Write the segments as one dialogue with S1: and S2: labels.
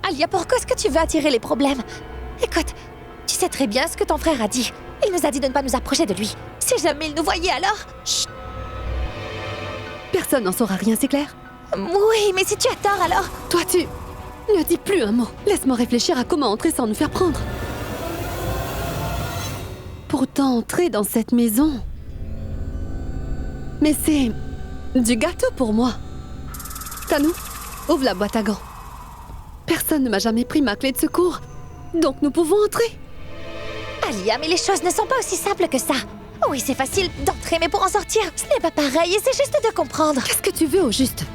S1: Alia, pourquoi est-ce que tu veux attirer les problèmes? Écoute, tu sais très bien ce que ton frère a dit. Il nous a dit de ne pas nous approcher de lui. Si jamais il nous voyait alors...
S2: Chut! Personne n'en saura rien, c'est clair?
S1: Oui, mais si tu as tort alors...
S2: Toi, tu... ne dis plus un mot. Laisse-moi réfléchir à comment entrer sans nous faire prendre. Pourtant, entrer dans cette maison... Mais c'est... du gâteau pour moi. Tanou, ouvre la boîte à gants. Personne ne m'a jamais pris ma clé de secours. Donc nous pouvons entrer.
S1: Alia, mais les choses ne sont pas aussi simples que ça. Oui, c'est facile d'entrer, mais pour en sortir, ce n'est pas pareil et c'est juste de comprendre.
S2: Qu'est-ce que tu veux au juste?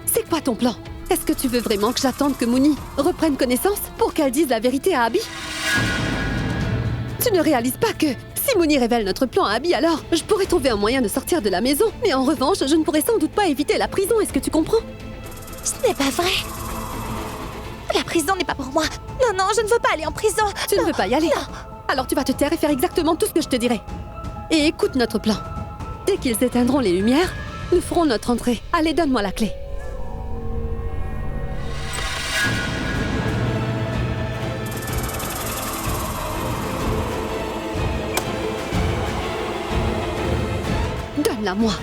S2: C'est quoi ton plan? Est-ce que tu veux vraiment que j'attende que Mooni reprenne connaissance pour qu'elle dise la vérité à Abby? Tu ne réalises pas que si Mooni révèle notre plan à Abby, alors je pourrais trouver un moyen de sortir de la maison. Mais en revanche, je ne pourrais sans doute pas éviter la prison, est-ce que tu comprends?
S1: Ce n'est pas vrai. La prison n'est pas pour moi. Non, non, je ne veux pas aller en prison.
S2: Tu
S1: non,
S2: ne veux pas y aller?
S1: Non.
S2: Alors tu vas te taire et faire exactement tout ce que je te dirai. Et écoute notre plan. Dès qu'ils éteindront les lumières, nous ferons notre entrée. Allez, donne-moi la clé. Donne-la-moi.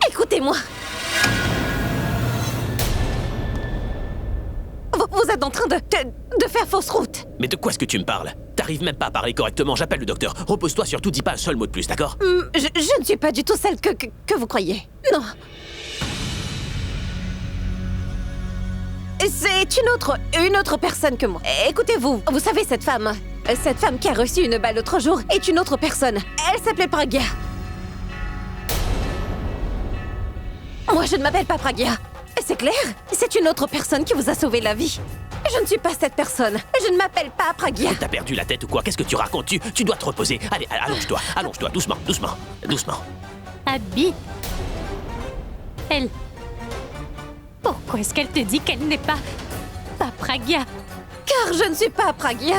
S1: Écoutez-moi. Vous êtes en train de faire fausse route.
S3: Mais de quoi est-ce que tu me parles? T'arrives même pas à parler correctement, j'appelle le docteur. Repose-toi, surtout dis pas un seul mot de plus, d'accord?
S1: Je ne suis pas du tout celle que vous croyez. Non. C'est une autre personne que moi. Écoutez-vous, vous savez cette femme qui a reçu une balle l'autre jour est une autre personne. Elle s'appelait Pragya. Moi, je ne m'appelle pas Pragya. C'est clair? C'est une autre personne qui vous a sauvé la vie. Je ne suis pas cette personne. Je ne m'appelle pas Pragya.
S3: T'as perdu la tête ou quoi? Qu'est-ce que tu racontes? Tu dois te reposer. Allez, allonge-toi, doucement.
S4: Abby? Elle... Pourquoi est-ce qu'elle te dit qu'elle n'est pas Pragya?
S1: Car je ne suis pas Pragya.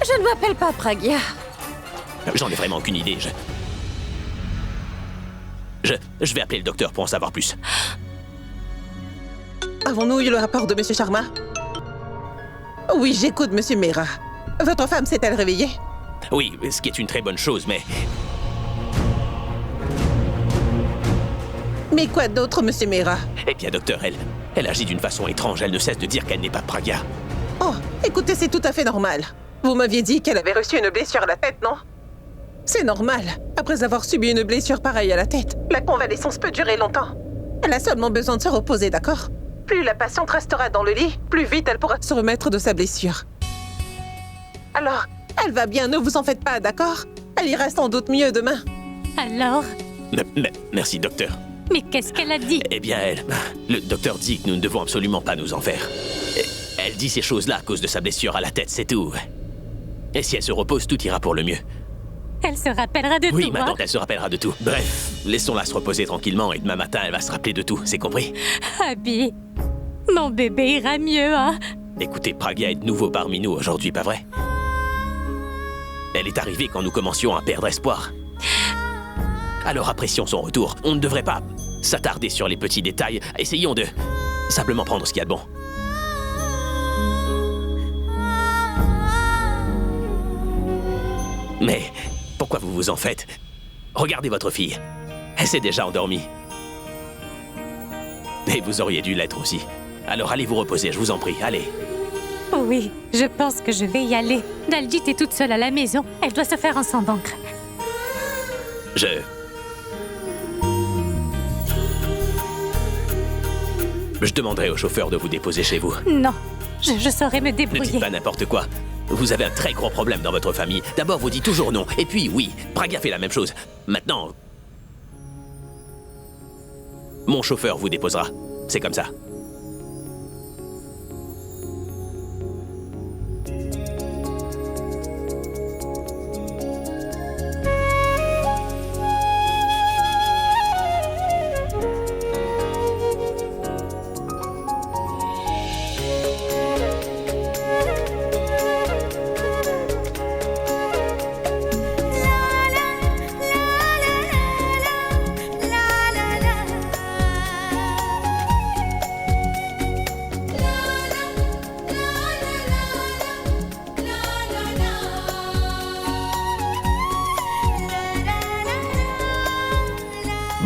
S1: Je ne m'appelle pas Pragya.
S3: J'en ai vraiment aucune idée, je vais appeler le docteur pour en savoir plus.
S5: Avons-nous eu le rapport de Monsieur Sharma? Oui, j'écoute, Monsieur Mehra. Votre femme s'est-elle réveillée?
S3: Oui, ce qui est une très bonne chose, mais...
S5: Mais quoi d'autre, Monsieur Mehra?
S3: Eh bien, docteur, elle agit d'une façon étrange. Elle ne cesse de dire qu'elle n'est pas Pragya.
S5: Oh, écoutez, c'est tout à fait normal. Vous m'aviez dit qu'elle avait reçu une blessure à la tête, non? C'est normal. Après avoir subi une blessure pareille à la tête, la convalescence peut durer longtemps. Elle a seulement besoin de se reposer, d'accord? Plus la patiente restera dans le lit, plus vite elle pourra se remettre de sa blessure. Alors, elle va bien, ne vous en faites pas, d'accord? Elle ira sans doute mieux demain.
S4: Alors?
S3: Merci, docteur.
S4: Mais qu'est-ce qu'elle a dit?
S3: Eh bien, le docteur dit que nous ne devons absolument pas nous en faire. Elle dit ces choses-là à cause de sa blessure à la tête, c'est tout. Et si elle se repose, tout ira pour le mieux.
S4: Elle se rappellera de tout,
S3: Oui, ma
S4: hein?
S3: tante, elle se rappellera de tout. Bref, laissons-la se reposer tranquillement et demain matin, elle va se rappeler de tout, c'est compris?
S4: Abby, mon bébé ira mieux, hein?
S3: Écoutez, Pragya est de nouveau parmi nous aujourd'hui, pas vrai? Elle est arrivée quand nous commencions à perdre espoir. Alors apprécions son retour. On ne devrait pas s'attarder sur les petits détails. Essayons de simplement prendre ce qu'il y a de bon. Mais pourquoi vous vous en faites? Regardez votre fille. Elle s'est déjà endormie. Et vous auriez dû l'être aussi. Alors allez vous reposer, je vous en prie, allez.
S4: Oui, je pense que je vais y aller. Daljit est toute seule à la maison. Elle doit se faire un sang d'encre.
S3: Je demanderai au chauffeur de vous déposer chez vous.
S4: Non, je saurai me
S3: Ne
S4: débrouiller.
S3: dites pas n'importe quoi. Vous avez un très gros problème dans votre famille. D'abord, vous dites toujours non. Et puis, oui, Pragya fait la même chose. Maintenant, mon chauffeur vous déposera. C'est comme ça.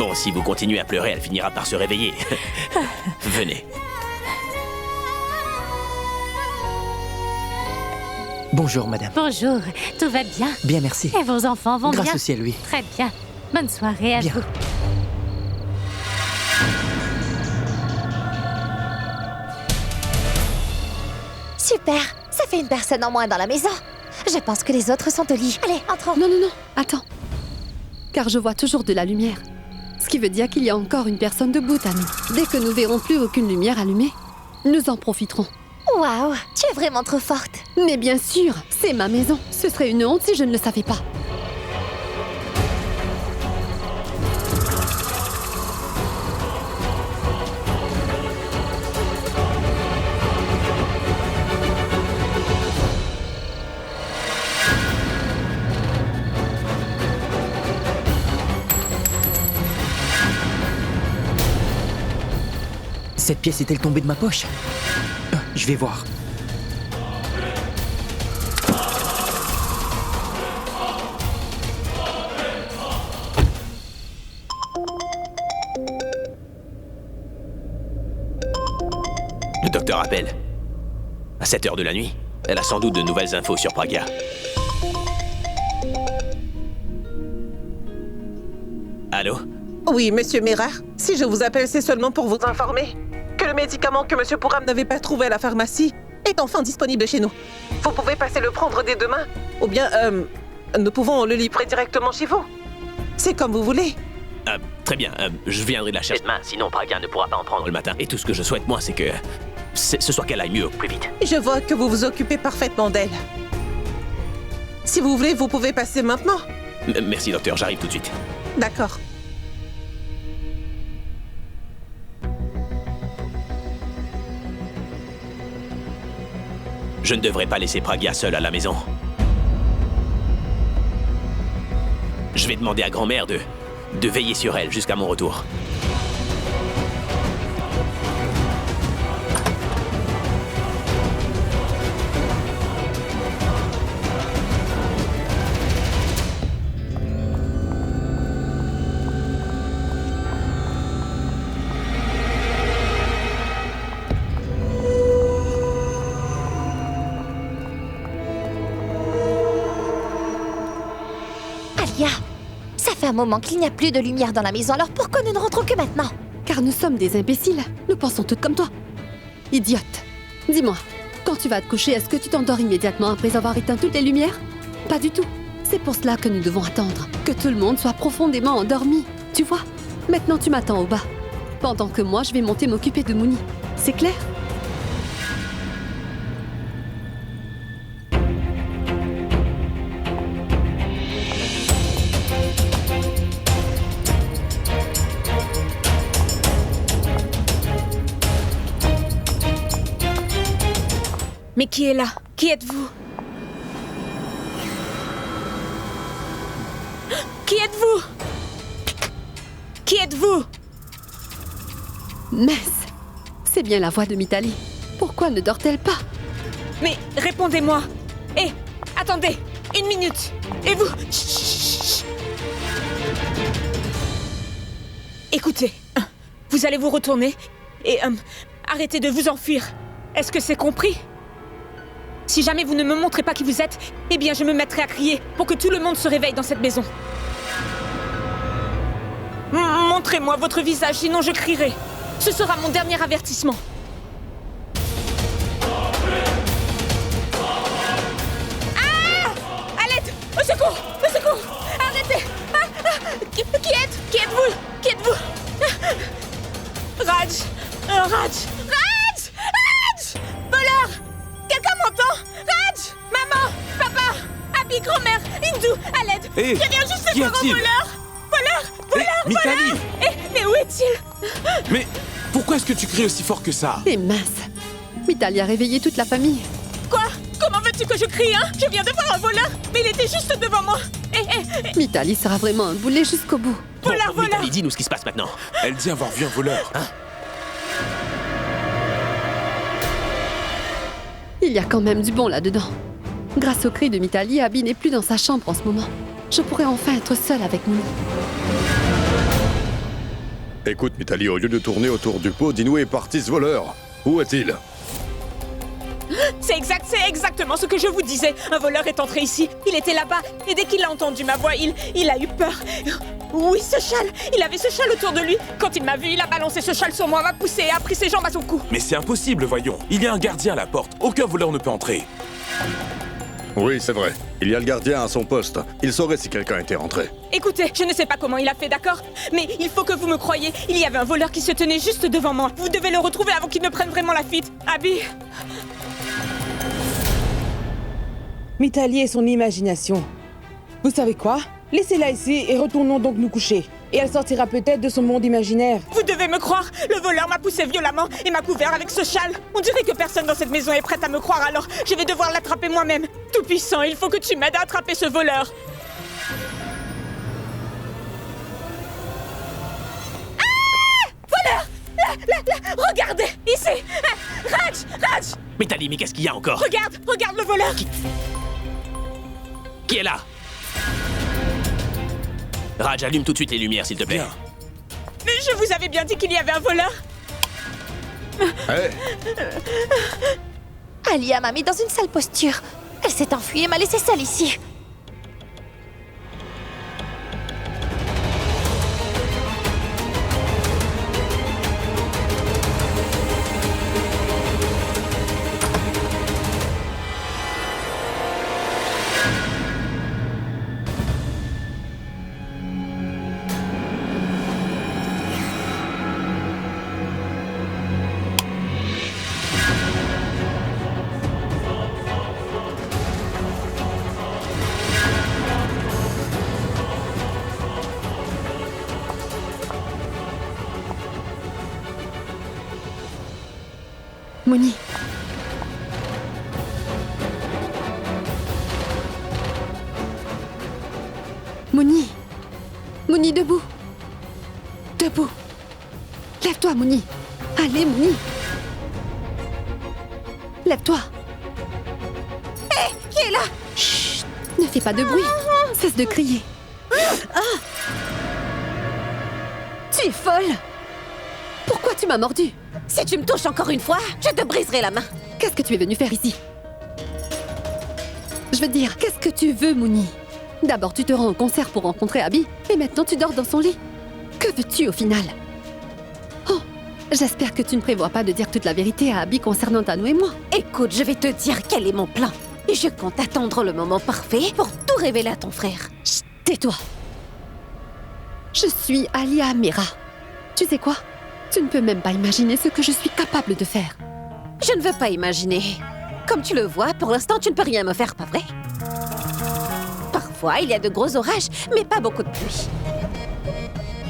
S3: Sinon, si vous continuez à pleurer, elle finira par se réveiller. Venez.
S6: Bonjour, madame.
S4: Bonjour, tout va bien?
S6: Bien, merci.
S4: Et vos enfants vont bien?
S6: Grâce au ciel, oui.
S4: Très bien. Bonne soirée à
S6: Bien.
S4: vous.
S1: Super. Ça fait une personne en moins dans la maison. Je pense que les autres sont au lit. Allez, entrons.
S2: Non, non, non, attends. Car je vois toujours de la lumière. Ce qui veut dire qu'il y a encore une personne debout à nous. Dès que nous verrons plus aucune lumière allumée, nous en profiterons.
S1: Waouh, tu es vraiment trop forte.
S2: Mais bien sûr, c'est ma maison. Ce serait une honte si je ne le savais pas.
S6: Cette pièce est-elle tombée de ma poche? Je vais voir.
S3: Le docteur appelle. À 7 heures de la nuit. Elle a sans doute de nouvelles infos sur Pragya. Allô?
S5: Oui, monsieur Mera. Si je vous appelle, c'est seulement pour vous informer que le médicament que monsieur Pouram n'avait pas trouvé à la pharmacie est enfin disponible chez nous. Vous pouvez passer le prendre dès demain. Ou bien, nous pouvons le livrer directement chez vous. C'est comme vous voulez.
S3: Très bien, je viendrai la chercher demain, sinon Pragya ne pourra pas en prendre le matin. Et tout ce que je souhaite, moi, c'est que ce soit qu'elle aille mieux au plus vite.
S5: Je vois que vous vous occupez parfaitement d'elle. Si vous voulez, vous pouvez passer maintenant.
S3: Merci, docteur, j'arrive tout de suite.
S5: D'accord.
S3: Je ne devrais pas laisser Pragya seule à la maison. Je vais demander à grand-mère de veiller sur elle jusqu'à mon retour.
S1: Alia, ça fait un moment qu'il n'y a plus de lumière dans la maison, alors pourquoi nous ne rentrons que maintenant?
S2: Car nous sommes des imbéciles. Nous pensons toutes comme toi. Idiote. Dis-moi, quand tu vas te coucher, est-ce que tu t'endors immédiatement après avoir éteint toutes les lumières? Pas du tout. C'est pour cela que nous devons attendre. Que tout le monde soit profondément endormi. Tu vois? Maintenant, tu m'attends au bas. Pendant que moi, je vais monter m'occuper de Mouni. C'est clair?
S7: Mais qui est là? Qui êtes-vous? Qui êtes-vous? Qui êtes-vous?
S2: Mess, c'est bien la voix de Mitali. Pourquoi ne dort-elle pas?
S7: Mais répondez-moi. Hé, attendez, une minute. Et vous? Chut. Écoutez, vous allez vous retourner et arrêtez de vous enfuir. Est-ce que c'est compris? Si jamais vous ne me montrez pas qui vous êtes, eh bien je me mettrai à crier pour que tout le monde se réveille dans cette maison. Montrez-moi votre visage, sinon je crierai. Ce sera mon dernier avertissement. Ah! À l'aide! Au secours! Au secours! Arrêtez! Qui êtes-vous? Qui êtes-vous? Raj! Raj! Raj! Raj! Voleur! Quelqu'un m'entend? Raj! Maman! Papa! Abi, grand-mère! Hindou! À l'aide!
S8: Hé,
S7: Je viens juste
S8: qu'y
S7: de voir un
S8: a-t-il?
S7: voleur! Voleur! Voleur!
S8: Mitali!
S7: Voleur! Mais où est-il?
S8: Mais pourquoi est-ce que tu cries aussi fort que ça?
S2: Et mince, Mitali a réveillé toute la famille.
S7: Quoi? Comment veux-tu que je crie, hein? Je viens de voir un voleur, mais il était juste devant moi.
S2: Mitali sera vraiment un boulet jusqu'au bout.
S7: Voleur, voleur!
S3: Mitali, dis-nous ce qui se passe maintenant.
S8: Elle dit avoir vu un voleur.
S2: Il y a quand même du bon là-dedans. Grâce au cri de Mitali, Abby n'est plus dans sa chambre en ce moment. Je pourrais enfin être seule avec nous.
S9: Écoute, Mitali, au lieu de tourner autour du pot, dis-nous est parti ce voleur. Où est-il?
S7: C'est exactement ce que je vous disais. Un voleur est entré ici. Il était là-bas. Et dès qu'il a entendu ma voix, il a eu peur. Oui, ce châle. Il avait ce châle autour de lui. Quand il m'a vu, il a balancé ce châle sur moi, m'a poussé et a pris ses jambes à son cou.
S8: Mais c'est impossible, voyons. Il y a un gardien à la porte. Aucun voleur ne peut entrer.
S9: Oui, c'est vrai. Il y a le gardien à son poste. Il saurait si quelqu'un était rentré.
S7: Écoutez, je ne sais pas comment il a fait, d'accord? Mais il faut que vous me croyiez. Il y avait un voleur qui se tenait juste devant moi. Vous devez le retrouver avant qu'il ne prenne vraiment la fuite. Abby.
S10: Mitali et son imagination. Vous savez quoi? Laissez-la ici et retournons donc nous coucher. Et elle sortira peut-être de son monde imaginaire.
S7: Vous devez me croire. Le voleur m'a poussé violemment et m'a couvert avec ce châle. On dirait que personne dans cette maison est prête à me croire, alors je vais devoir l'attraper moi-même. Tout-puissant, il faut que tu m'aides à attraper ce voleur. Voleur! Là, regardez, ici! Raj!
S3: Mitali, mais qu'est-ce qu'il y a encore?
S7: Regarde le voleur!
S3: Qui est là? Raj, allume tout de suite les lumières, s'il te plaît.
S8: Bien.
S7: Mais je vous avais bien dit qu'il y avait un voleur!
S9: Hé,
S1: Alia m'a mis dans une sale posture. Elle s'est enfuie et m'a laissé seule ici.
S2: Moni. Moni, debout. Debout. Lève-toi, Moni. Allez, Moni. Lève-toi.
S1: Hé, qui est là?
S2: Chut, ne fais pas de bruit. Cesse de crier. Tu es folle. Pourquoi tu m'as mordu?
S1: Si tu me touches encore une fois, je te briserai la main.
S2: Qu'est-ce que tu es venu faire ici? Je veux dire, qu'est-ce que tu veux, Moni? D'abord, tu te rends au concert pour rencontrer Abby, et maintenant tu dors dans son lit. Que veux-tu au final? Oh, j'espère que tu ne prévois pas de dire toute la vérité à Abby concernant Tano et moi.
S1: Écoute, je vais te dire quel est mon plan. Et je compte attendre le moment parfait pour tout révéler à ton frère.
S2: Chut, tais-toi. Je suis Alia Mera. Tu sais quoi? Tu ne peux même pas imaginer ce que je suis capable de faire.
S1: Je ne veux pas imaginer. Comme tu le vois, pour l'instant, tu ne peux rien me faire, pas vrai? Parfois, il y a de gros orages, mais pas beaucoup de pluie.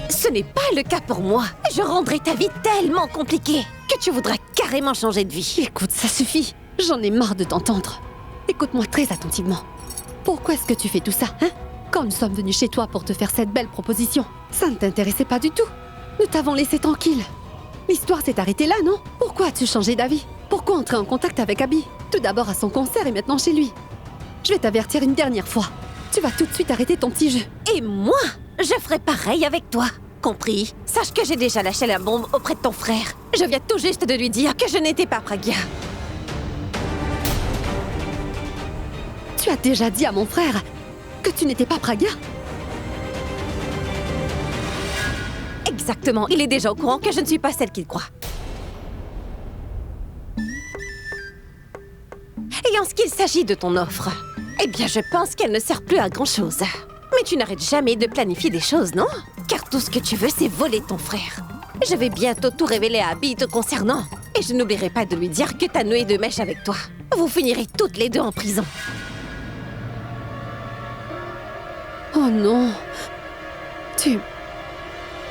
S1: Ce n'est pas le cas pour moi. Je rendrai ta vie tellement compliquée que tu voudras carrément changer de vie.
S2: Écoute, ça suffit. J'en ai marre de t'entendre. Écoute-moi très attentivement. Pourquoi est-ce que tu fais tout ça, hein? Quand nous sommes venus chez toi pour te faire cette belle proposition, ça ne t'intéressait pas du tout. Nous t'avons laissé tranquille. L'histoire s'est arrêtée là, non? Pourquoi as-tu changé d'avis? Pourquoi entrer en contact avec Abby? Tout d'abord à son concert et maintenant chez lui. Je vais t'avertir une dernière fois. Tu vas tout de suite arrêter ton petit jeu.
S1: Et moi, je ferai pareil avec toi. Compris? Sache que j'ai déjà lâché la bombe auprès de ton frère. Je viens tout juste de lui dire que je n'étais pas Pragya.
S2: Tu as déjà dit à mon frère que tu n'étais pas Pragya?
S1: Exactement, il est déjà au courant que je ne suis pas celle qu'il croit. Et en ce qu'il s'agit de ton offre, eh bien je pense qu'elle ne sert plus à grand-chose. Mais tu n'arrêtes jamais de planifier des choses, non? Car tout ce que tu veux, c'est voler ton frère. Je vais bientôt tout révéler à Abby te concernant. Et je n'oublierai pas de lui dire que t'as noué de mèche avec toi. Vous finirez toutes les deux en prison.
S2: Oh non.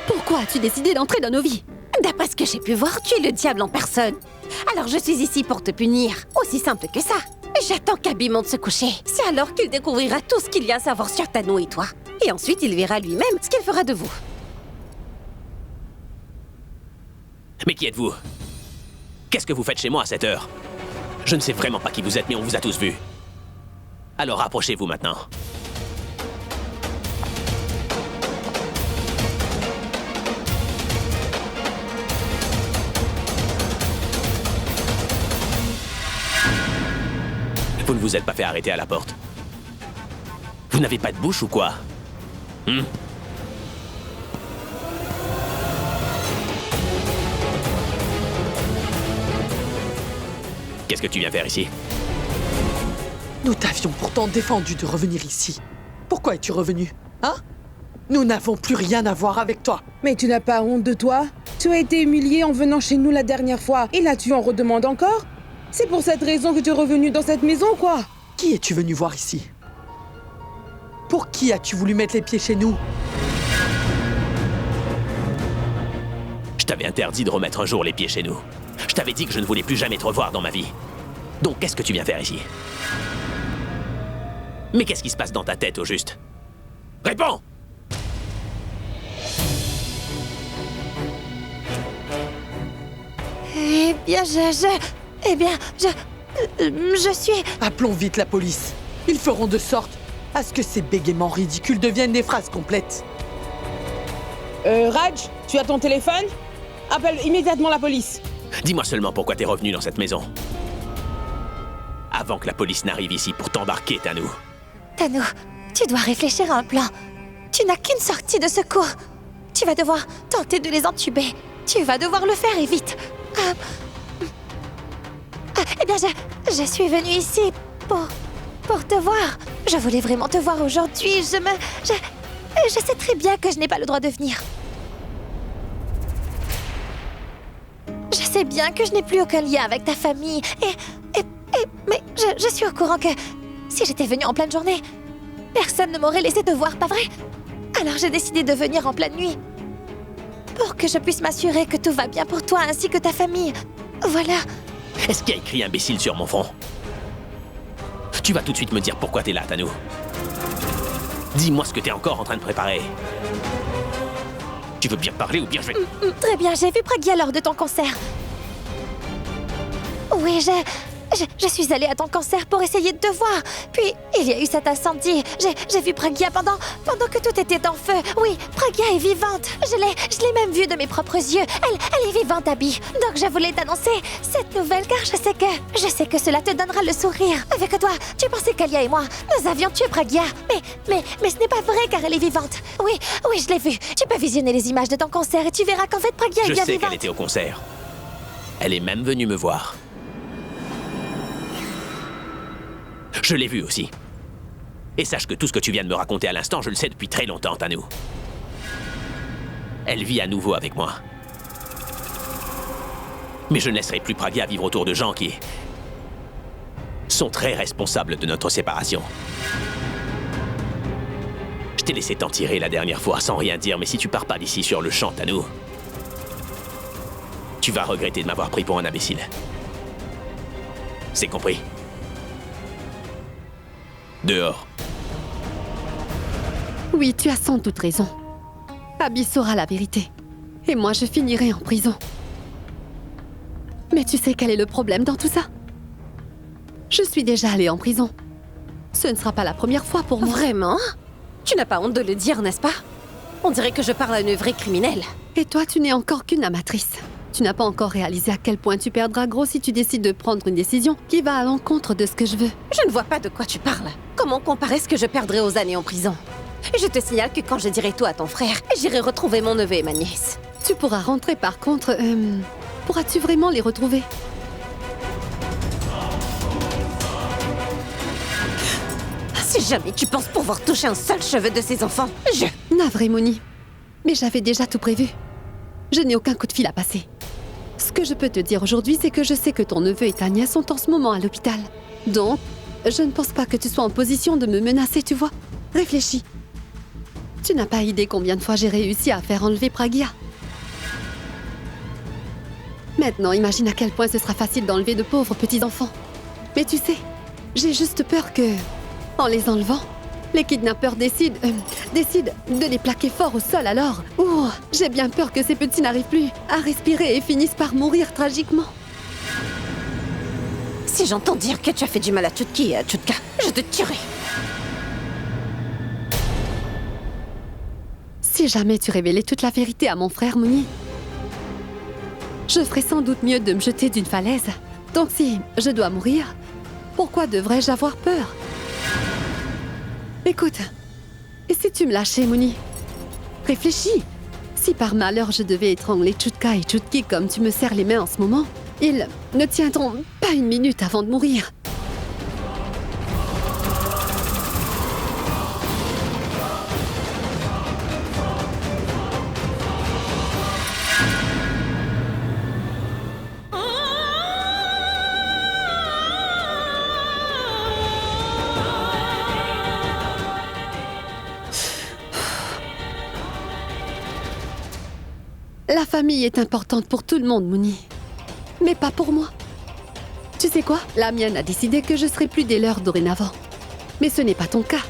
S2: Pourquoi as-tu décidé d'entrer dans nos vies?
S1: D'après ce que j'ai pu voir, tu es le diable en personne. Alors je suis ici pour te punir. Aussi simple que ça. J'attends qu'Abby monte se coucher. C'est alors qu'il découvrira tout ce qu'il y a à savoir sur Tano et toi. Et ensuite, il verra lui-même ce qu'il fera de vous.
S3: Mais qui êtes-vous? Qu'est-ce que vous faites chez moi à cette heure? Je ne sais vraiment pas qui vous êtes, mais on vous a tous vus. Alors approchez-vous maintenant. Vous ne vous êtes pas fait arrêter à la porte? Vous n'avez pas de bouche ou quoi? Qu'est-ce que tu viens faire ici?
S11: Nous t'avions pourtant défendu de revenir ici. Pourquoi es-tu revenu? Hein? Nous n'avons plus rien à voir avec toi.
S10: Mais tu n'as pas honte de toi? Tu as été humilié en venant chez nous la dernière fois. Et là, tu en redemandes encore? C'est pour cette raison que tu es revenu dans cette maison, quoi?
S11: Qui es-tu venu voir ici? Pour qui as-tu voulu mettre les pieds chez nous?
S3: Je t'avais interdit de remettre un jour les pieds chez nous. Je t'avais dit que je ne voulais plus jamais te revoir dans ma vie. Donc qu'est-ce que tu viens faire ici? Mais qu'est-ce qui se passe dans ta tête, au juste? Réponds!
S1: Eh bien, je suis...
S11: Appelons vite la police. Ils feront de sorte à ce que ces bégaiements ridicules deviennent des phrases complètes.
S10: Raj, tu as ton téléphone? Appelle immédiatement la police.
S3: Dis-moi seulement pourquoi t'es revenu dans cette maison. Avant que la police n'arrive ici pour t'embarquer, Tanu.
S12: Tanu, tu dois réfléchir à un plan. Tu n'as qu'une sortie de secours. Tu vas devoir tenter de les entuber. Tu vas devoir le faire et vite. Eh bien, je suis venue ici pour te voir. Je voulais vraiment te voir aujourd'hui. Je sais très bien que je n'ai pas le droit de venir. Je sais bien que je n'ai plus aucun lien avec ta famille. Mais je suis au courant que si j'étais venue en pleine journée, personne ne m'aurait laissé te voir, pas vrai? Alors j'ai décidé de venir en pleine nuit. Pour que je puisse m'assurer que tout va bien pour toi ainsi que ta famille. Voilà.
S3: Est-ce qu'il y a écrit imbécile sur mon front? Tu vas tout de suite me dire pourquoi t'es là, Tanu. Dis-moi ce que t'es encore en train de préparer. Tu veux bien parler ou bien je vais...
S12: Très bien, j'ai vu Pragya lors de ton concert. Oui, je suis allée à ton concert pour essayer de te voir. Puis, il y a eu cet incendie. J'ai vu Pragya pendant que tout était en feu. Oui, Pragya est vivante. Je l'ai même vue de mes propres yeux. Elle est vivante, Abby. Donc, je voulais t'annoncer cette nouvelle car je sais que cela te donnera le sourire. Avec toi, tu pensais qu'Alia et moi, nous avions tué Pragya. Mais ce n'est pas vrai car elle est vivante. Oui, je l'ai vue. Tu peux visionner les images de ton concert et tu verras qu'en fait, Pragya est bien
S3: vivante. Je sais
S12: vivante.
S3: qu'elle était au concert. Elle est même venue me voir. Je l'ai vu aussi. Et sache que tout ce que tu viens de me raconter à l'instant, je le sais depuis très longtemps, Tanu. Elle vit à nouveau avec moi. Mais je ne laisserai plus Pragya vivre autour de gens qui sont très responsables de notre séparation. Je t'ai laissé t'en tirer la dernière fois sans rien dire, mais si tu pars pas d'ici sur le champ, Tanu, tu vas regretter de m'avoir pris pour un imbécile. C'est compris? Dehors.
S2: Oui, tu as sans doute raison. Abby saura la vérité. Et moi, je finirai en prison. Mais tu sais quel est le problème dans tout ça? Je suis déjà allée en prison. Ce ne sera pas la première fois pour moi.
S1: Vraiment? Tu n'as pas honte de le dire, n'est-ce pas? On dirait que je parle à une vraie criminelle.
S2: Et toi, tu n'es encore qu'une amatrice. Tu n'as pas encore réalisé à quel point tu perdras gros si tu décides de prendre une décision qui va à l'encontre de ce que je veux.
S1: Je ne vois pas de quoi tu parles. Comment comparer ce que je perdrai aux années en prison? Et je te signale que quand je dirai tout à ton frère, j'irai retrouver mon neveu et ma nièce.
S2: Tu pourras rentrer par contre... pourras-tu vraiment les retrouver?
S1: Si jamais tu penses pouvoir toucher un seul cheveu de ces enfants,
S2: Navré, Mouni. Mais j'avais déjà tout prévu. Je n'ai aucun coup de fil à passer. Ce que je peux te dire aujourd'hui, c'est que je sais que ton neveu et ta nièce sont en ce moment à l'hôpital. Donc, je ne pense pas que tu sois en position de me menacer, tu vois. Réfléchis. Tu n'as pas idée combien de fois j'ai réussi à faire enlever Pragya. Maintenant, imagine à quel point ce sera facile d'enlever de pauvres petits-enfants. Mais tu sais, j'ai juste peur que, en les enlevant, les kidnappeurs décident de les plaquer fort au sol alors. Oh, j'ai bien peur que ces petits n'arrivent plus à respirer et finissent par mourir tragiquement.
S1: Si j'entends dire que tu as fait du mal à Chutki et à Chutka, je te tuerai.
S2: Si jamais tu révélais toute la vérité à mon frère Mouni, je ferais sans doute mieux de me jeter d'une falaise. Donc si je dois mourir, Pourquoi devrais-je avoir peur? Écoute, et si tu me lâchais, Mouni? Réfléchis. Si par malheur je devais étrangler Chutka et Chutki comme tu me serres les mains en ce moment, ils ne tiendront pas une minute avant de mourir. La famille est importante pour tout le monde, Mouni. Mais pas pour moi. Tu sais quoi? La mienne a décidé que je serai plus des leurs dorénavant. Mais ce n'est pas ton cas.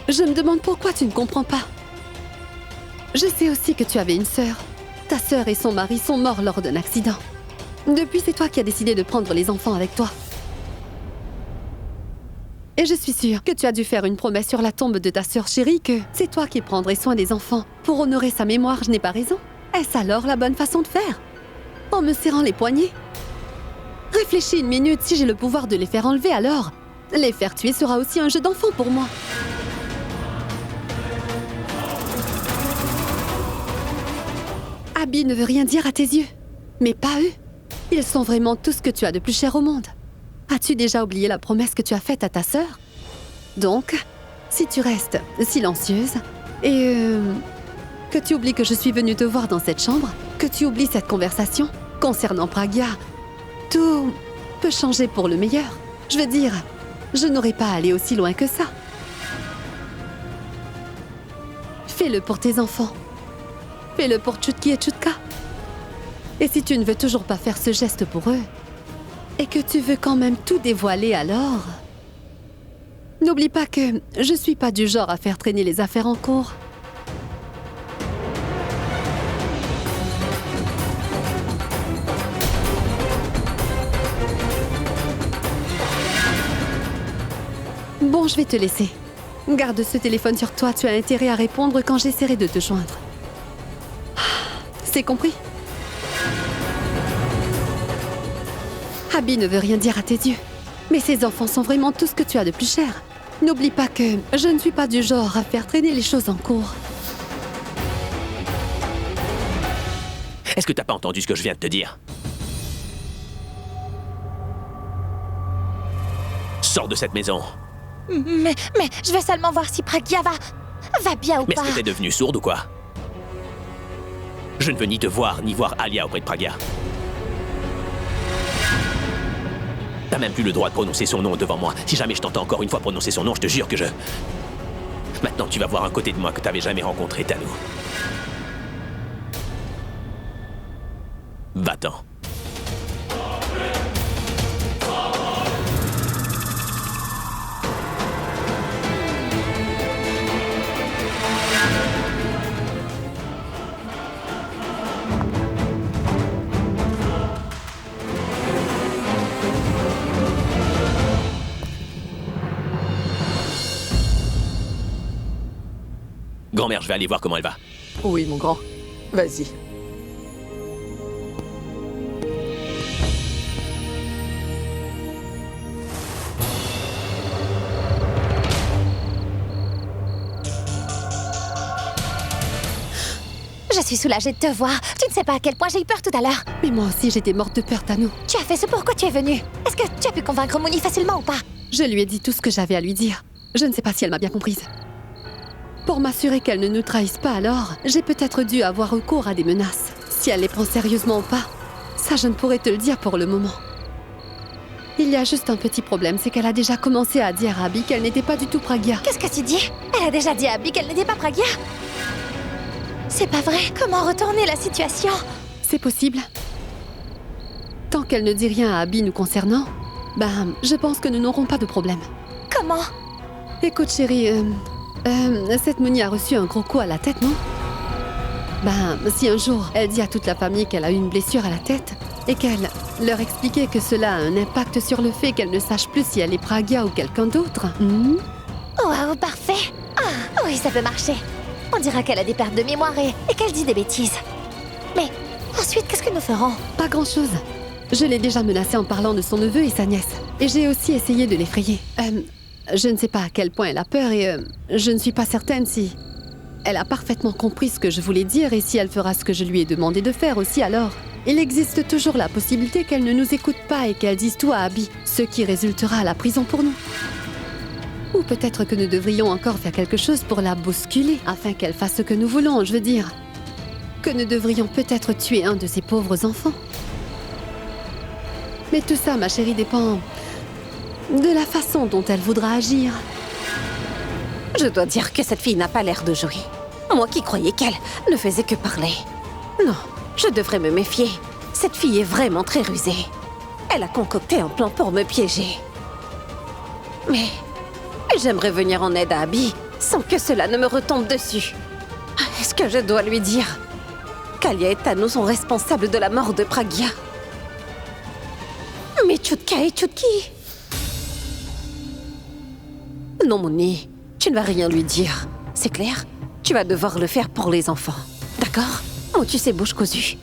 S2: Je me demande pourquoi tu ne comprends pas. Je sais aussi que tu avais une sœur. Ta sœur et son mari sont morts lors d'un accident. Depuis, c'est toi qui as décidé de prendre les enfants avec toi. Et je suis sûre que tu as dû faire une promesse sur la tombe de ta sœur chérie que c'est toi qui prendrais soin des enfants. Pour honorer sa mémoire, je n'ai pas raison. Est-ce alors la bonne façon de faire? En me serrant les poignets? Réfléchis une minute, si j'ai le pouvoir de les faire enlever, alors les faire tuer sera aussi un jeu d'enfant pour moi. Abby ne veut rien dire à tes yeux, mais pas eux. Ils sont vraiment tout ce que tu as de plus cher au monde. As-tu déjà oublié la promesse que tu as faite à ta sœur? Donc, si tu restes silencieuse et que tu oublies que je suis venue te voir dans cette chambre, que tu oublies cette conversation concernant Pragya, tout peut changer pour le meilleur. Je veux dire, je n'aurais pas allé aussi loin que ça. Fais-le pour tes enfants. Fais-le pour Chutki et Chutka. Et si tu ne veux toujours pas faire ce geste pour eux, et que tu veux quand même tout dévoiler alors, n'oublie pas que je suis pas du genre à faire traîner les affaires en cours. Bon, je vais te laisser. Garde ce téléphone sur toi, tu as intérêt à répondre quand j'essaierai de te joindre. C'est compris? Abby ne veut rien dire à tes yeux. Mais ces enfants sont vraiment tout ce que tu as de plus cher. N'oublie pas que je ne suis pas du genre à faire traîner les choses en cours.
S3: Est-ce que t'as pas entendu ce que je viens de te dire? Sors de cette maison.
S12: Mais je vais seulement voir si Pragya va bien ou
S3: Mais
S12: pas.
S3: est-ce que t'es devenue sourde ou quoi? Je ne veux ni te voir, ni voir Alia auprès de Pragya. T'as même plus le droit de prononcer son nom devant moi. Si jamais je t'entends encore une fois prononcer son nom, je te jure que je... Maintenant, tu vas voir un côté de moi que t'avais jamais rencontré, Tanou. Va-t'en. Grand-mère, je vais aller voir comment elle va.
S11: Oui, mon grand. Vas-y.
S12: Je suis soulagée de te voir. Tu ne sais pas à quel point j'ai eu peur tout à l'heure.
S2: Mais moi aussi, j'étais morte de peur, Tanou.
S12: Tu as fait ce pourquoi tu es venue. Est-ce que tu as pu convaincre Mouni facilement ou pas?
S2: Je lui ai dit tout ce que j'avais à lui dire. Je ne sais pas si elle m'a bien comprise. Pour m'assurer qu'elle ne nous trahisse pas alors, j'ai peut-être dû avoir recours à des menaces. Si elle les prend sérieusement ou pas, ça je ne pourrais te le dire pour le moment. Il y a juste un petit problème, c'est qu'elle a déjà commencé à dire à Abby qu'elle n'était pas du tout Pragya.
S12: Qu'est-ce que tu dis? Elle a déjà dit à Abby qu'elle n'était pas Pragya? C'est pas vrai. Comment retourner la situation?
S2: C'est possible. Tant qu'elle ne dit rien à Abby nous concernant, je pense que nous n'aurons pas de problème.
S12: Comment?
S2: Écoute chérie, cette Mouni a reçu un gros coup à la tête, non? Si un jour, elle dit à toute la famille qu'elle a eu une blessure à la tête et qu'elle leur expliquait que cela a un impact sur le fait qu'elle ne sache plus si elle est Pragya ou quelqu'un d'autre.
S12: Wow, parfait. Ah, oui, ça peut marcher. On dira qu'elle a des pertes de mémoire et qu'elle dit des bêtises. Mais ensuite, qu'est-ce que nous ferons?
S2: Pas grand-chose. Je l'ai déjà menacée en parlant de son neveu et sa nièce. Et j'ai aussi essayé de l'effrayer. Je ne sais pas à quel point elle a peur et je ne suis pas certaine si... Elle a parfaitement compris ce que je voulais dire et si elle fera ce que je lui ai demandé de faire aussi, alors... Il existe toujours la possibilité qu'elle ne nous écoute pas et qu'elle dise tout à Abby, ce qui résultera à la prison pour nous. Ou peut-être que nous devrions encore faire quelque chose pour la bousculer, afin qu'elle fasse ce que nous voulons, je veux dire. Que nous devrions peut-être tuer un de ces pauvres enfants. Mais tout ça, ma chérie, dépend de la façon dont elle voudra agir.
S1: Je dois dire que cette fille n'a pas l'air de jouer. Moi qui croyais qu'elle ne faisait que parler. Non, je devrais me méfier. Cette fille est vraiment très rusée. Elle a concocté un plan pour me piéger. Mais j'aimerais venir en aide à Abby sans que cela ne me retombe dessus. Est-ce que je dois lui dire qu'Alia et Thanos sont responsables de la mort de Pragya? Mais Chutka et Chutki... Non, Mouni, tu ne vas rien lui dire. C'est clair? Tu vas devoir le faire pour les enfants. D'accord? Oh, tu sais, bouche cousue.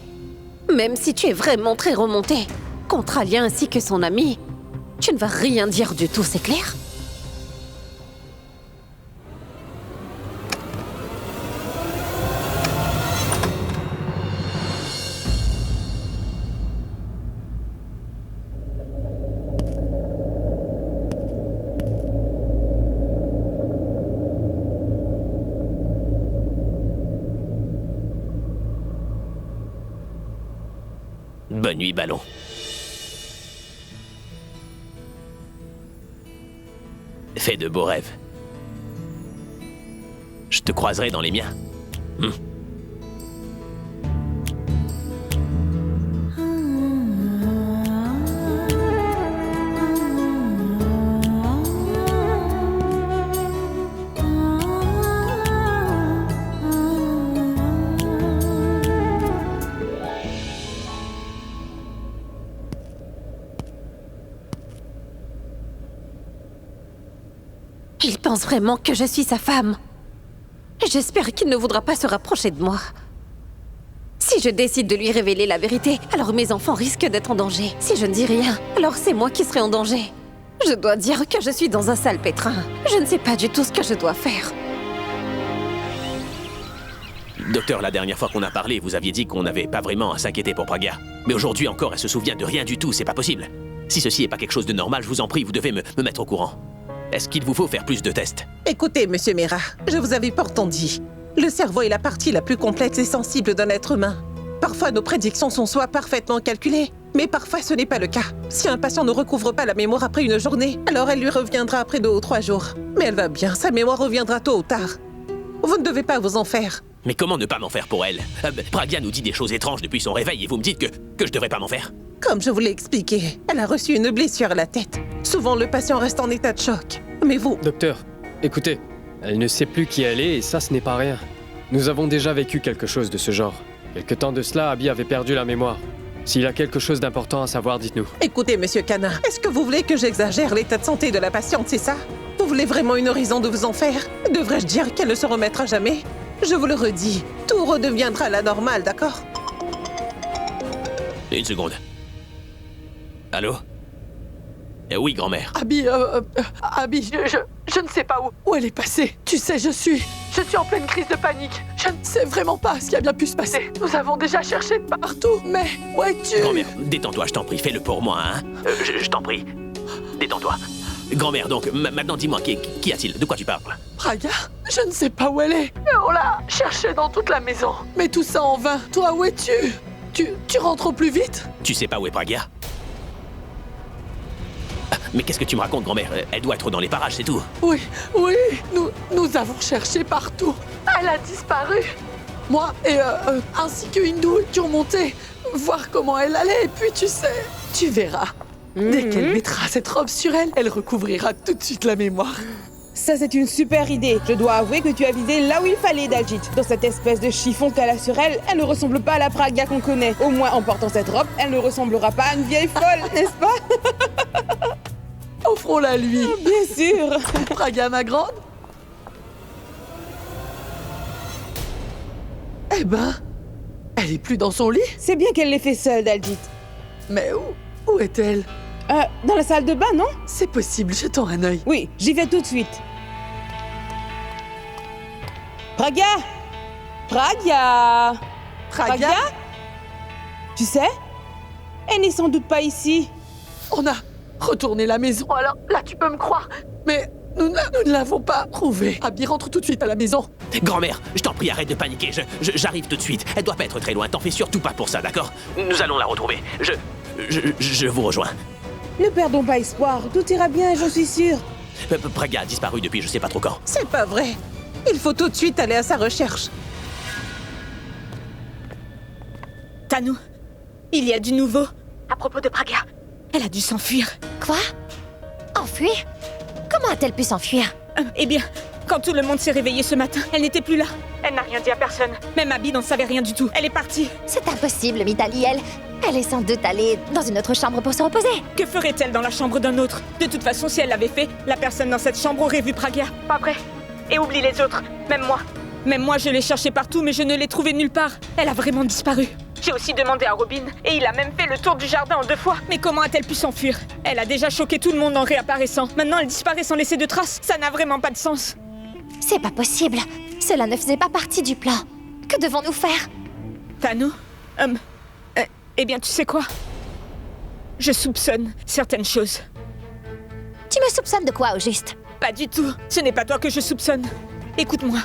S1: Même si tu es vraiment très remonté contre Alia ainsi que son ami, tu ne vas rien dire du tout, c'est clair?
S3: Bonne nuit, Ballon. Fais de beaux rêves. Je te croiserai dans les miens.
S1: Il pense vraiment que je suis sa femme. J'espère qu'il ne voudra pas se rapprocher de moi. Si je décide de lui révéler la vérité, alors mes enfants risquent d'être en danger. Si je ne dis rien, alors c'est moi qui serai en danger. Je dois dire que je suis dans un sale pétrin. Je ne sais pas du tout ce que je dois faire.
S3: Docteur, la dernière fois qu'on a parlé, vous aviez dit qu'on n'avait pas vraiment à s'inquiéter pour Pragya. Mais aujourd'hui encore, elle se souvient de rien du tout, c'est pas possible. Si ceci n'est pas quelque chose de normal, je vous en prie, vous devez me mettre au courant. Est-ce qu'il vous faut faire plus de tests?
S5: Écoutez, monsieur Mera, je vous avais pourtant dit. Le cerveau est la partie la plus complexe et sensible d'un être humain. Parfois, nos prédictions sont soit parfaitement calculées, mais parfois ce n'est pas le cas. Si un patient ne recouvre pas la mémoire après une journée, alors elle lui reviendra après 2 ou 3 jours. Mais elle va bien, sa mémoire reviendra tôt ou tard. Vous ne devez pas vous en faire.
S3: Mais comment ne pas m'en faire pour elle? Pragya nous dit des choses étranges depuis son réveil et vous me dites que je devrais pas m'en faire?
S5: Comme je vous l'ai expliqué, elle a reçu une blessure à la tête. Souvent, le patient reste en état de choc. Mais vous...
S13: Docteur, écoutez, elle ne sait plus qui elle est et ça, ce n'est pas rien. Nous avons déjà vécu quelque chose de ce genre. Quelque temps de cela, Abby avait perdu la mémoire. S'il y a quelque chose d'important à savoir, dites-nous.
S5: Écoutez, monsieur Kana, est-ce que vous voulez que j'exagère l'état de santé de la patiente, c'est ça? Vous voulez vraiment une raison de vous en faire? Devrais-je dire qu'elle ne se remettra jamais? Je vous le redis, tout redeviendra à la normale, d'accord?
S3: Une seconde. Allô? Oui, grand-mère.
S11: Abby, je ne sais pas où elle est passée. Tu sais, je suis en pleine crise de panique. Je ne sais vraiment pas ce qui a bien pu se passer. Nous avons déjà cherché partout, mais où es-tu?
S3: Grand-mère, détends-toi, je t'en prie, fais-le pour moi, hein. Je t'en prie. Détends-toi. Grand-mère, donc, maintenant dis-moi, qu'y a-t-il? De quoi tu parles?
S11: Pragya? Je ne sais pas où elle est. On l'a cherchée dans toute la maison. Mais tout ça en vain. Toi, où es-tu? Tu rentres au plus vite?
S3: Tu sais pas où est Pragya? Mais qu'est-ce que tu me racontes, grand-mère? Elle doit être dans les parages, c'est tout.
S11: Oui, nous avons cherché partout. Elle a disparu. Moi et ainsi que Hindu étions montés voir comment elle allait. Et puis tu sais, tu verras. Dès qu'elle mettra cette robe sur elle, elle recouvrira tout de suite la mémoire.
S10: Ça, c'est une super idée. Je dois avouer que tu as visé là où il fallait, Daljit. Dans cette espèce de chiffon qu'elle a sur elle, elle ne ressemble pas à la Pragya qu'on connaît. Au moins, en portant cette robe, elle ne ressemblera pas à une vieille folle, n'est-ce pas?
S11: Offrons-la lui.
S10: Bien sûr.
S11: Pragya, ma grande. Eh ben, elle est plus dans son lit.
S10: C'est bien qu'elle l'ait fait seule, Daljit.
S11: Mais où est-elle?
S10: Dans la salle de bain, non?
S11: C'est possible, jetons un œil.
S10: Oui, j'y vais tout de suite. Pragya! Pragya!
S11: Pragya?
S10: Tu sais, elle n'est sans doute pas ici.
S11: On a retourné la maison, alors là tu peux me croire. Mais nous ne l'avons pas trouvée. Abby, rentre tout de suite à la maison.
S3: Grand-mère, je t'en prie, arrête de paniquer. J'arrive tout de suite. Elle doit pas être très loin. T'en fais surtout pas pour ça, d'accord? Nous allons la retrouver. Je vous rejoins.
S10: Ne perdons pas espoir, tout ira bien, j'en suis sûre.
S3: Pragya a disparu depuis je sais pas trop quand.
S5: C'est pas vrai. Il faut tout de suite aller à sa recherche.
S7: Tanu, il y a du nouveau à propos de Pragya. Elle a dû s'enfuir.
S12: Quoi? Enfuir? Comment a-t-elle pu s'enfuir?
S7: Eh bien, quand tout le monde s'est réveillé ce matin, elle n'était plus là. Elle n'a rien dit à personne. Même Abby n'en savait rien du tout. Elle est partie.
S12: C'est impossible, Mitali. Elle est sans doute allée dans une autre chambre pour se reposer.
S7: Que ferait-elle dans la chambre d'un autre? De toute façon, si elle l'avait fait, la personne dans cette chambre aurait vu Pragya. Pas vrai? Et oublie les autres. Même moi. Même moi, je l'ai cherchée partout, mais je ne l'ai trouvée nulle part. Elle a vraiment disparu. J'ai aussi demandé à Robin, et il a même fait le tour du jardin en 2 fois. Mais comment a-t-elle pu s'enfuir? Elle a déjà choqué tout le monde en réapparaissant. Maintenant, elle disparaît sans laisser de traces. Ça n'a vraiment pas de sens.
S12: C'est pas possible. Cela ne faisait pas partie du plan. Que devons-nous faire?
S7: Tanu, eh bien, tu sais quoi? Je soupçonne certaines choses.
S12: Tu me soupçonnes de quoi, au juste?
S7: Pas du tout. Ce n'est pas toi que je soupçonne. Écoute-moi.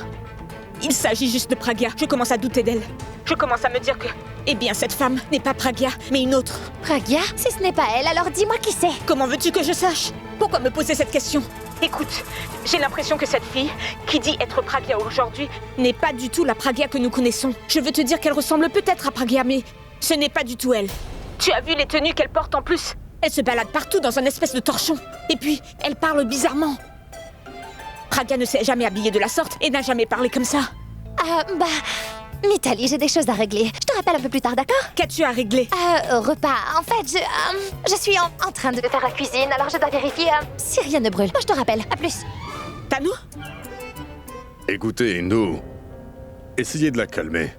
S7: Il s'agit juste de Pragya. Je commence à douter d'elle. Je commence à me dire que... Eh bien, cette femme n'est pas Pragya, mais une autre.
S12: Pragya? Si ce n'est pas elle, alors dis-moi qui c'est.
S7: Comment veux-tu que je sache? Pourquoi me poser cette question? Écoute, j'ai l'impression que cette fille, qui dit être Pragya aujourd'hui, n'est pas du tout la Pragya que nous connaissons. Je veux te dire qu'elle ressemble peut-être à Pragya, mais ce n'est pas du tout elle. Tu as vu les tenues qu'elle porte en plus? Elle se balade partout dans un espèce de torchon. Et puis, elle parle bizarrement. Pragya ne s'est jamais habillée de la sorte et n'a jamais parlé comme ça.
S12: Mitali, j'ai des choses à régler. Je te rappelle un peu plus tard, d'accord?
S7: Qu'as-tu à régler?
S12: Repas. En fait, je suis en train de faire la cuisine, alors je dois vérifier si rien ne brûle. Moi, je te rappelle. À plus.
S7: Tanu?
S9: Écoutez, Hindu, essayez de la calmer.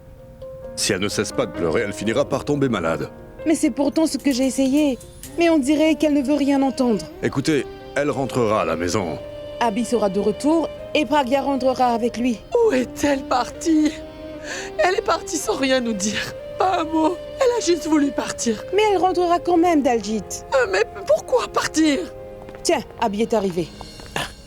S9: Si elle ne cesse pas de pleurer, elle finira par tomber malade.
S10: Mais c'est pourtant ce que j'ai essayé. Mais on dirait qu'elle ne veut rien entendre.
S9: Écoutez, elle rentrera à la maison.
S10: Abby sera de retour et Pragya rentrera avec lui.
S11: Où est-elle partie? Elle est partie sans rien nous dire. Pas un mot. Elle a juste voulu partir.
S10: Mais elle rentrera quand même, Daljit.
S11: Mais pourquoi partir?
S10: Tiens, Abby est arrivée.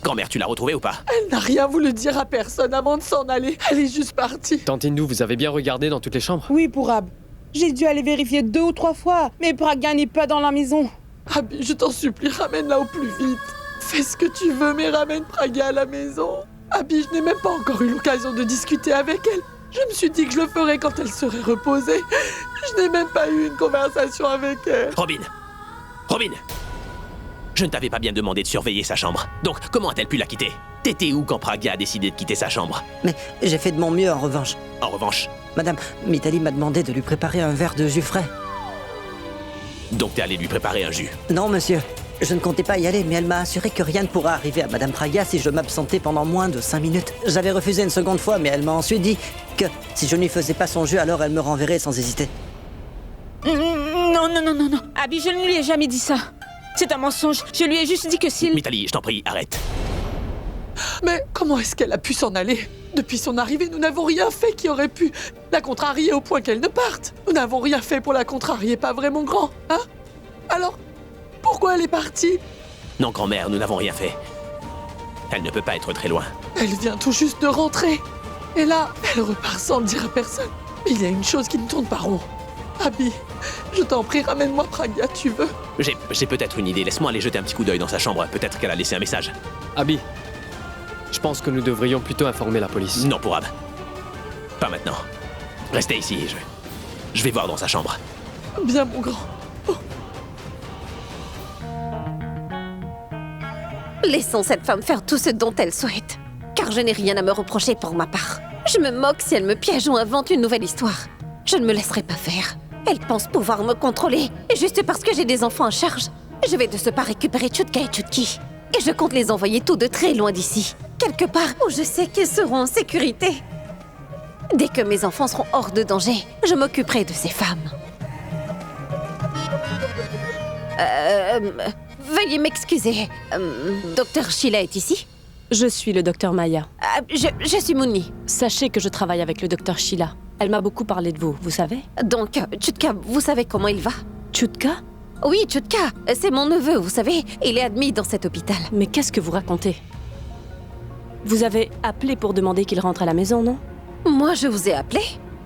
S3: Grand-mère, tu l'as retrouvée ou pas?
S11: Elle n'a rien voulu dire à personne avant de s'en aller. Elle est juste partie.
S13: Tante Hindu, vous avez bien regardé dans toutes les chambres?
S10: Oui, pour Ab. J'ai dû aller vérifier 2 ou 3 fois. Mais Pragya n'est pas dans la maison.
S11: Abby, je t'en supplie, ramène-la au plus vite. Fais ce que tu veux, mais ramène Pragya à la maison. Abby, je n'ai même pas encore eu l'occasion de discuter avec elle. Je me suis dit que je le ferais quand elle serait reposée. Je n'ai même pas eu une conversation avec elle.
S3: Robin! Je ne t'avais pas bien demandé de surveiller sa chambre. Donc, comment a-t-elle pu la quitter? T'étais où quand Pragya a décidé de quitter sa chambre?
S14: Mais j'ai fait de mon mieux en revanche.
S3: En revanche?
S14: Madame, Mitali m'a demandé de lui préparer un verre de jus frais.
S3: Donc t'es allé lui préparer un jus?
S14: Non, monsieur. Je ne comptais pas y aller, mais elle m'a assuré que rien ne pourra arriver à Madame Pragya si je m'absentais pendant moins de 5 minutes. J'avais refusé une seconde fois, mais elle m'a ensuite dit que si je ne lui faisais pas son jus, alors elle me renverrait sans hésiter.
S7: Non. Abby, je ne lui ai jamais dit ça. C'est un mensonge. Je lui ai juste dit que s'il...
S3: Mitali, je t'en prie, arrête.
S11: Mais comment est-ce qu'elle a pu s'en aller? Depuis son arrivée, nous n'avons rien fait qui aurait pu la contrarier au point qu'elle ne parte. Nous n'avons rien fait pour la contrarier, pas vrai, mon grand? Hein? Alors, pourquoi elle est partie?
S3: Non, grand-mère, nous n'avons rien fait. Elle ne peut pas être très loin.
S11: Elle vient tout juste de rentrer. Et là, elle repart sans le dire à personne. Mais il y a une chose qui ne tourne pas rond. Abby, je t'en prie, ramène-moi Pragya, tu veux?
S3: J'ai peut-être une idée. Laisse-moi aller jeter un petit coup d'œil dans sa chambre. Peut-être qu'elle a laissé un message.
S13: Abby, je pense que nous devrions plutôt informer la police.
S3: Non, pour Ab. Pas maintenant. Restez ici. Je vais voir dans sa chambre.
S11: Bien, mon grand.
S1: Laissons cette femme faire tout ce dont elle souhaite. Car je n'ai rien à me reprocher pour ma part. Je me moque si elle me piège ou invente une nouvelle histoire. Je ne me laisserai pas faire. Elle pense pouvoir me contrôler. Et juste parce que j'ai des enfants en charge, je vais de ce pas récupérer Chutka et Chutki. Et je compte les envoyer tous de très loin d'ici. Quelque part où je sais qu'ils seront en sécurité. Dès que mes enfants seront hors de danger, je m'occuperai de ces femmes. Veuillez m'excuser. Docteur Sheila est ici?
S15: Je suis le docteur Maya.
S1: Je suis Mouni.
S15: Sachez que je travaille avec le docteur Sheila. Elle m'a beaucoup parlé de vous, vous savez?
S1: Donc, Chutka, vous savez comment il va?
S15: Chutka?
S1: Oui, Chutka. C'est mon neveu, vous savez. Il est admis dans cet hôpital.
S15: Mais qu'est-ce que vous racontez? Vous avez appelé pour demander qu'il rentre à la maison, non?
S1: Moi, je vous ai appelé.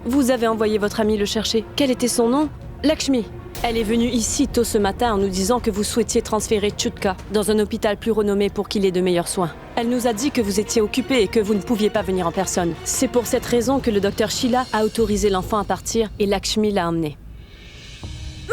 S15: Vous avez envoyé votre amie le chercher. Quel était son nom? Lakshmi. Elle est venue ici tôt ce matin en nous disant que vous souhaitiez transférer Chutka dans un hôpital plus renommé pour qu'il ait de meilleurs soins. Elle nous a dit que vous étiez occupé et que vous ne pouviez pas venir en personne. C'est pour cette raison que le docteur Sheila a autorisé l'enfant à partir et Lakshmi l'a emmené.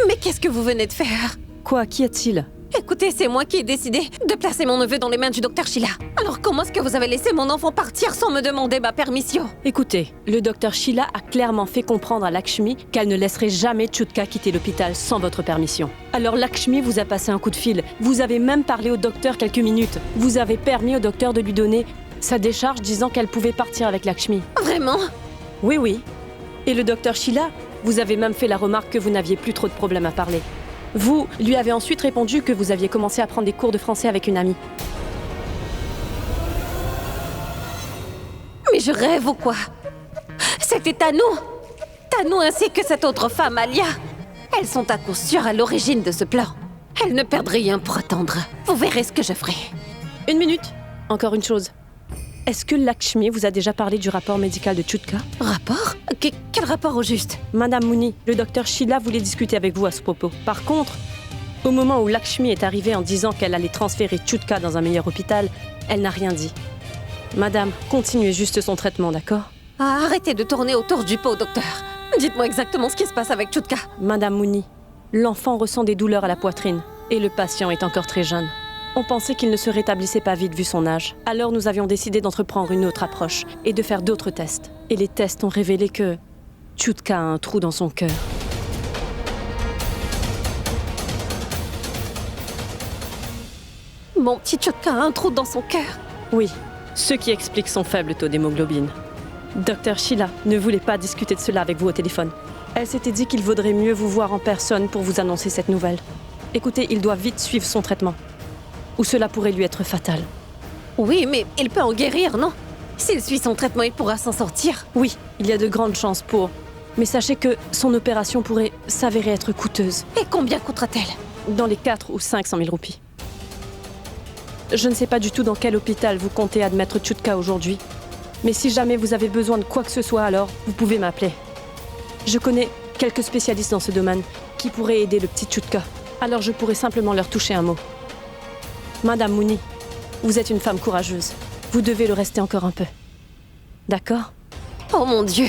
S1: Mais qu'est-ce que vous venez de faire?
S15: Quoi? Qu'y a-t-il?
S1: Écoutez, c'est moi qui ai décidé de placer mon neveu dans les mains du docteur Sheila. Alors comment est-ce que vous avez laissé mon enfant partir sans me demander ma permission?
S15: Écoutez, le docteur Sheila a clairement fait comprendre à Lakshmi qu'elle ne laisserait jamais Chutka quitter l'hôpital sans votre permission. Alors Lakshmi vous a passé un coup de fil. Vous avez même parlé au docteur quelques minutes. Vous avez permis au docteur de lui donner sa décharge disant qu'elle pouvait partir avec Lakshmi.
S1: Vraiment?
S15: Oui, oui. Et le docteur Sheila, vous avez même fait la remarque que vous n'aviez plus trop de problèmes à parler. Vous lui avez ensuite répondu que vous aviez commencé à prendre des cours de français avec une amie.
S1: Mais je rêve ou quoi? C'était Tanou! Tanou ainsi que cette autre femme, Alia. Elles sont à coup sûr à l'origine de ce plan. Elles ne perdent rien pour attendre. Vous verrez ce que je ferai.
S15: Une minute. Encore une chose. Est-ce que Lakshmi vous a déjà parlé du rapport médical de Chutka?
S1: Rapport? Quel rapport au juste?
S15: Madame Mouni, le docteur Sheila voulait discuter avec vous à ce propos. Par contre, au moment où Lakshmi est arrivée en disant qu'elle allait transférer Chutka dans un meilleur hôpital, elle n'a rien dit. Madame, continuez juste son traitement, d'accord?
S1: Arrêtez de tourner autour du pot, docteur. Dites-moi exactement ce qui se passe avec Chutka.
S15: Madame Mouni, l'enfant ressent des douleurs à la poitrine et le patient est encore très jeune. On pensait qu'il ne se rétablissait pas vite vu son âge. Alors nous avions décidé d'entreprendre une autre approche et de faire d'autres tests. Et les tests ont révélé que Chutka a un trou dans son cœur.
S1: Mon petit Chutka a un trou dans son cœur?
S15: Oui, ce qui explique son faible taux d'hémoglobine. Docteur Sheila ne voulait pas discuter de cela avec vous au téléphone. Elle s'était dit qu'il vaudrait mieux vous voir en personne pour vous annoncer cette nouvelle. Écoutez, il doit vite suivre son traitement. Ou cela pourrait lui être fatal.
S1: Oui, mais il peut en guérir, non? S'il suit son traitement, il pourra s'en sortir.
S15: Oui, il y a de grandes chances pour. Mais sachez que son opération pourrait s'avérer être coûteuse.
S1: Et combien coûtera-t-elle?
S15: Dans les 4 ou 500 000 roupies. Je ne sais pas du tout dans quel hôpital vous comptez admettre Chutka aujourd'hui. Mais si jamais vous avez besoin de quoi que ce soit, alors vous pouvez m'appeler. Je connais quelques spécialistes dans ce domaine qui pourraient aider le petit Chutka. Alors je pourrais simplement leur toucher un mot. Madame Mouni, vous êtes une femme courageuse. Vous devez le rester encore un peu. D'accord?
S1: Oh mon Dieu!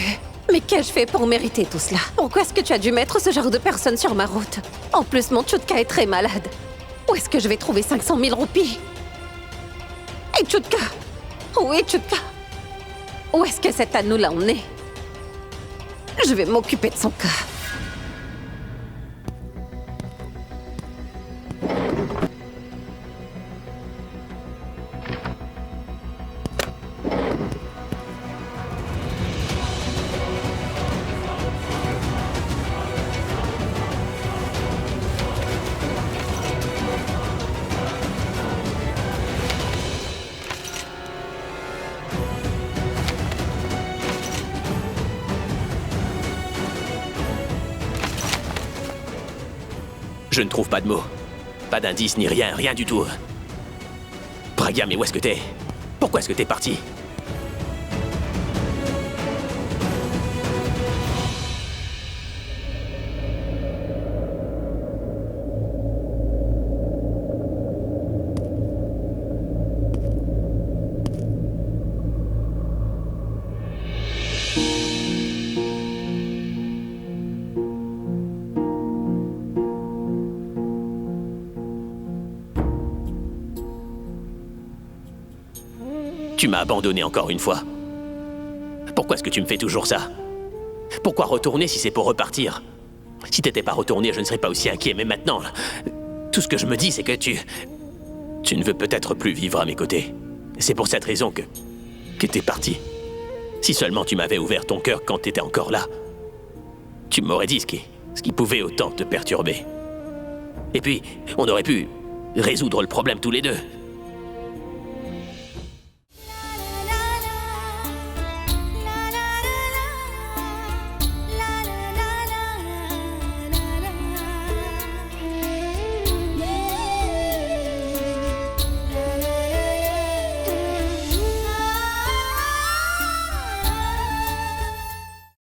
S1: Mais qu'ai-je fait pour mériter tout cela? Pourquoi est-ce que tu as dû mettre ce genre de personne sur ma route? En plus, mon Chutka est très malade. Où est-ce que je vais trouver 500 000 roupies? Et Chutka? Où est Chutka? Où est-ce que cet anneau l'a emmené? Je vais m'occuper de son cas.
S3: Je ne trouve pas de mots. Pas d'indice ni rien, rien du tout. Pragya, mais où est-ce que t'es? Pourquoi est-ce que t'es parti? Tu m'as abandonné encore une fois. Pourquoi est-ce que tu me fais toujours ça? Pourquoi retourner si c'est pour repartir? Si t'étais pas retourné, je ne serais pas aussi inquiet, mais maintenant... Tout ce que je me dis, c'est que tu ne veux peut-être plus vivre à mes côtés. C'est pour cette raison que t'es parti. Si seulement tu m'avais ouvert ton cœur quand t'étais encore là, tu m'aurais dit ce qui pouvait autant te perturber. Et puis, on aurait pu résoudre le problème tous les deux.